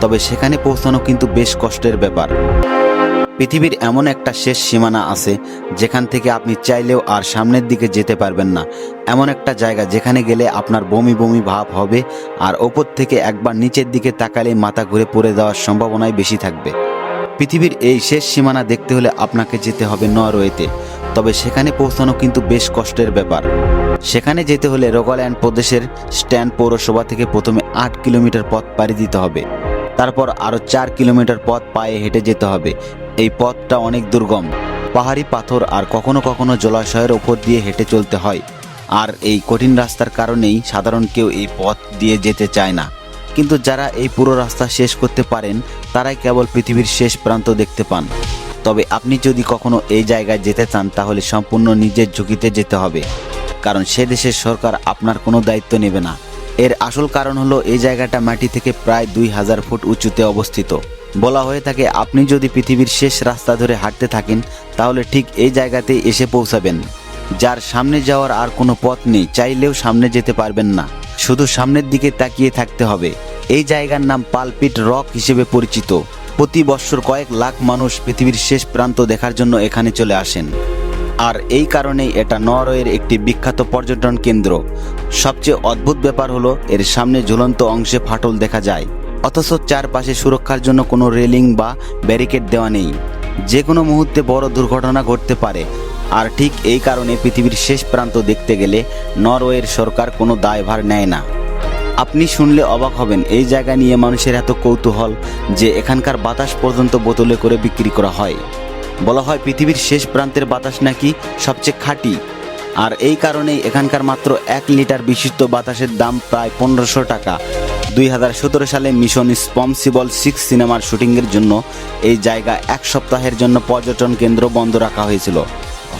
তবে সেখানে পৌঁছানো কিন্তু বেশ কষ্টের ব্যাপার। পৃথিবীর এমন একটা শেষ সীমানা আছে যেখান থেকে আপনি চাইলেও আর সামনের দিকে যেতে পারবেন না। এমন একটা জায়গা যেখানে গেলে আপনার বমি বমি ভাব হবে, আর ওপর থেকে একবার নিচের দিকে তাকালে মাথা ঘুরে পড়ে যাওয়ার সম্ভাবনাই বেশি থাকবে। পৃথিবীর এই শেষ সীমানা দেখতে হলে আপনাকে যেতে হবে নরওয়েতে। তবে সেখানে পৌঁছানো কিন্তু বেশ কষ্টের ব্যাপার। সেখানে যেতে হলে রোগাল্যান্ড প্রদেশের স্ট্যান্ড পৌরসভা থেকে প্রথমে 8 কিলোমিটার পথ পাড়ি দিতে হবে। তারপর আরও 4 কিলোমিটার পথ পায়ে হেঁটে যেতে হবে। এই পথটা অনেক দুর্গম, পাহাড়ি পাথর আর কখনো কখনো জলাশয়ের ওপর দিয়ে হেঁটে চলতে হয়। আর এই কঠিন রাস্তার কারণেই সাধারণ কেউ এই পথ দিয়ে যেতে চায় না। কিন্তু যারা এই পুরো রাস্তা শেষ করতে পারেন তারাই কেবল পৃথিবীর শেষ প্রান্ত দেখতে পান। তবে আপনি যদি কখনো এই জায়গায় যেতে চান তাহলে সম্পূর্ণ নিজের ঝুঁকিতে যেতে হবে, কারণ সে দেশের সরকার আপনার কোনো দায়িত্ব নেবে না। এর আসল কারণ হলো এই জায়গাটা মাটি থেকে প্রায় 2000 ফুট উঁচুতে অবস্থিত। বলা হয়ে থাকে আপনি যদি পৃথিবীর শেষ রাস্তা ধরে হাঁটতে থাকেন তাহলে ঠিক এই জায়গাতেই এসে পৌঁছাবেন, যার সামনে যাওয়ার আর কোনো পথ নেই। চাইলেও সামনে যেতে পারবেন না, শুধু সামনের দিকে তাকিয়ে থাকতে হবে। এই জায়গার নাম পালপিট রক হিসেবে পরিচিত। প্রতি বছর কয়েক লাখ মানুষ পৃথিবীর শেষ প্রান্ত দেখার জন্য এখানে চলে আসেন, আর এই কারণেই এটা নরওয়ের একটি বিখ্যাত পর্যটন কেন্দ্র। সবচেয়ে অদ্ভুত ব্যাপার হলো এর সামনে ঝুলন্ত অংশে ফাটল দেখা যায়, অথচ চারপাশে সুরক্ষার জন্য কোনো রেলিং বা ব্যারিকেড দেওয়া নেই। যে কোনো মুহূর্তে বড় দুর্ঘটনা ঘটতে পারে। আর ঠিক এই কারণে পৃথিবীর শেষ প্রান্ত দেখতে গেলে নরওয়ের সরকার কোনো দায়ভার নেয় না। আপনি শুনলে অবাক হবেন, এই জায়গা নিয়ে মানুষের এত কৌতূহল যে এখানকার বাতাস পর্যন্ত বোতলে করে বিক্রি করা হয়। বলা হয় পৃথিবীর শেষ প্রান্তের বাতাস নাকি সবচেয়ে খাঁটি, আর এই কারণেই এখানকার মাত্র 1 লিটার বিশুদ্ধ বাতাসের দাম প্রায় 1500 টাকা। 2017 সালে মিশন ইম্পসিবল 6 সিনেমার শুটিংয়ের জন্য এই জায়গা 1 সপ্তাহের জন্য পর্যটন কেন্দ্র বন্ধ রাখা হয়েছিল।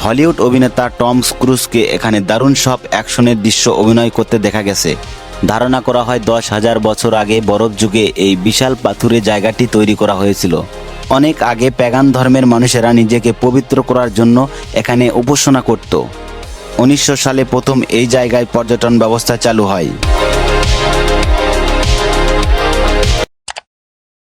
হলিউড অভিনেতা টম ক্রুজকে এখানে দারুণ সব অ্যাকশনের দৃশ্য অভিনয় করতে দেখা গেছে। ধারণা করা হয় 10,000 বছর আগে বরফ যুগে এই বিশাল পাথুরে জায়গাটি তৈরি করা হয়েছিল। অনেক আগে প্যাগান ধর্মের মানুষেরা নিজেকে পবিত্র করার জন্য এখানে উপাসনা করত। 1900 সালে প্রথম এই জায়গায় পর্যটন ব্যবস্থা চালু হয়।